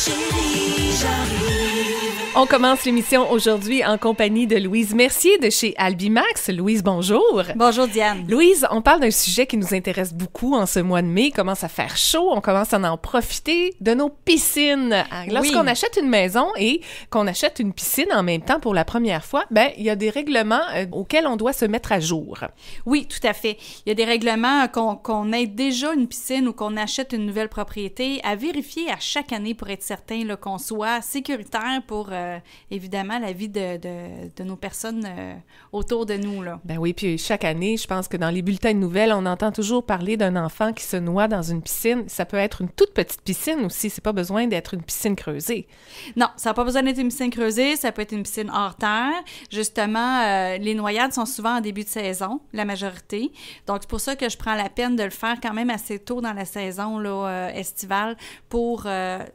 Chérie, j'arrive. On commence l'émission aujourd'hui en compagnie de Louise Mercier de chez Albimax. Louise, bonjour. Bonjour Diane. Louise, on parle d'un sujet qui nous intéresse beaucoup en ce mois de mai. Il commence à faire chaud, on commence à en profiter de nos piscines. Lorsqu'on achète une maison et qu'on achète une piscine en même temps pour la première fois, il y a des règlements auxquels on doit se mettre à jour. Oui, tout à fait. Il y a des règlements qu'on ait déjà une piscine ou qu'on achète une nouvelle propriété à vérifier à chaque année pour être certain là, qu'on soit sécuritaire pour évidemment la vie de nos personnes autour de nous. Là. Ben oui, puis chaque année, je pense que dans les bulletins de nouvelles, on entend toujours parler d'un enfant qui se noie dans une piscine. Ça peut être une toute petite piscine aussi, c'est pas besoin d'être une piscine creusée. Non, ça n'a pas besoin d'être une piscine creusée, ça peut être une piscine hors terre. Justement, les noyades sont souvent en début de saison, la majorité. Donc, c'est pour ça que je prends la peine de le faire quand même assez tôt dans la saison là, estivale pour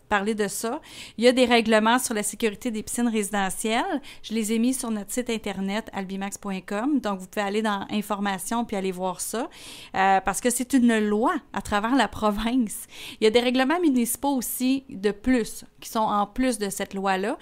parler de ça. Il y a des règlements sur la sécurité des piscines résidentielles. Je les ai mis sur notre site internet albimax.com. Donc, vous pouvez aller dans Informations puis aller voir ça parce que c'est une loi à travers la province. Il y a des règlements municipaux aussi de plus qui sont en plus de cette loi-là.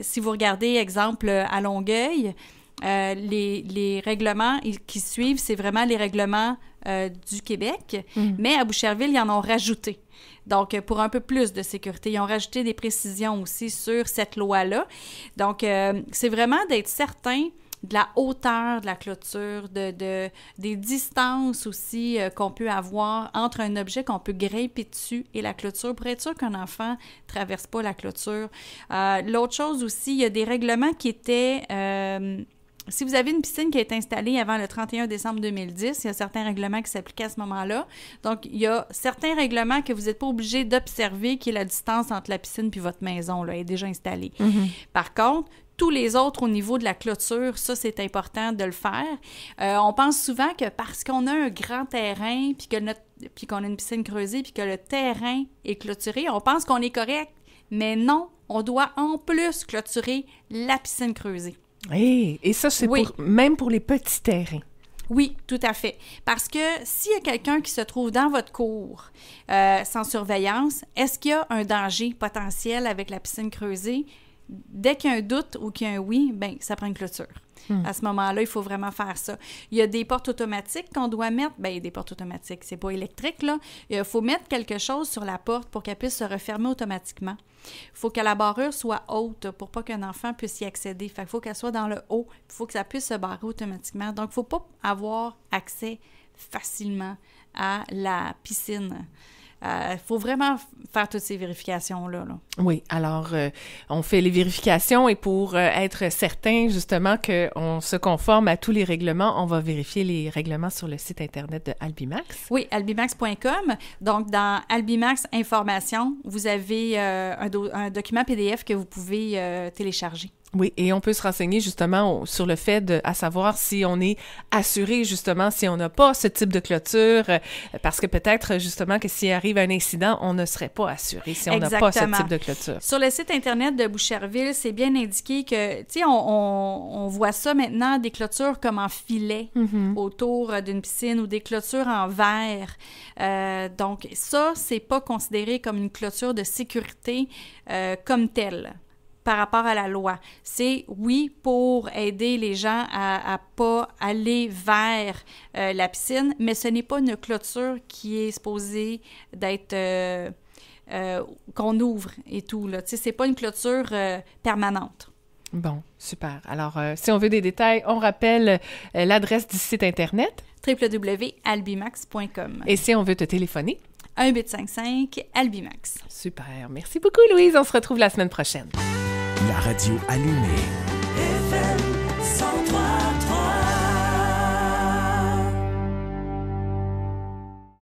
Si vous regardez, exemple, à Longueuil, les règlements qui suivent, c'est vraiment les règlements du Québec, mais à Boucherville, ils en ont rajouté. Donc, pour un peu plus de sécurité, ils ont rajouté des précisions aussi sur cette loi-là. Donc, c'est vraiment d'être certain de la hauteur de la clôture, des distances aussi qu'on peut avoir entre un objet qu'on peut grimper dessus et la clôture pour être sûr qu'un enfant ne traverse pas la clôture. L'autre chose aussi, il y a des règlements qui étaient... si vous avez une piscine qui a été installée avant le 31 décembre 2010, il y a certains règlements qui s'appliquaient à ce moment-là. Donc, il y a certains règlements que vous n'êtes pas obligé d'observer, qui est la distance entre la piscine puis votre maison, là, est déjà installée. Par contre, tous les autres au niveau de la clôture, ça, c'est important de le faire. On pense souvent que parce qu'on a un grand terrain, puis qu'on a une piscine creusée, puis que le terrain est clôturé, on pense qu'on est correct. Mais non, on doit en plus clôturer la piscine creusée. Hey, et ça, c'est même pour les petits terrains. Oui, tout à fait. Parce que s'il y a quelqu'un qui se trouve dans votre cour sans surveillance, est-ce qu'il y a un danger potentiel avec la piscine creusée? Dès qu'il y a un doute ou qu'il y a un oui, bien, ça prend une clôture. À ce moment-là, il faut vraiment faire ça. Il y a des portes automatiques qu'on doit mettre. Bien, des portes automatiques, c'est pas électrique, là. Il faut mettre quelque chose sur la porte pour qu'elle puisse se refermer automatiquement. Il faut que la barrure soit haute pour pas qu'un enfant puisse y accéder. Fait qu'il faut qu'elle soit dans le haut. Il faut que ça puisse se barrer automatiquement. Donc, il ne faut pas avoir accès facilement à la piscine. Il faut vraiment faire toutes ces vérifications-là. Là. Oui, alors on fait les vérifications et pour être certain justement qu'on se conforme à tous les règlements, on va vérifier les règlements sur le site Internet de Albimax. Oui, albimax.com. Donc, dans Albimax Informations, vous avez un document PDF que vous pouvez télécharger. Oui, et on peut se renseigner justement sur le fait à savoir si on est assuré justement, si on n'a pas ce type de clôture, parce que peut-être justement que s'il arrive un incident, on ne serait pas assuré si on n'a pas ce type de clôture. Sur le site Internet de Boucherville, c'est bien indiqué que, tu sais, on voit ça maintenant, des clôtures comme en filet autour d'une piscine ou des clôtures en verre. Donc ça, c'est pas considéré comme une clôture de sécurité comme telle. Par rapport à la loi. C'est, oui, pour aider les gens à pas aller vers la piscine, mais ce n'est pas une clôture qui est supposée d'être... qu'on ouvre et tout, là. Tu sais, c'est pas une clôture permanente. Bon, super. Alors, si on veut des détails, on rappelle l'adresse du site Internet. www.albimax.com. Et si on veut te téléphoner? 1-855-ALBIMAX. Super. Merci beaucoup, Louise. On se retrouve la semaine prochaine. La radio allumée. FM 103.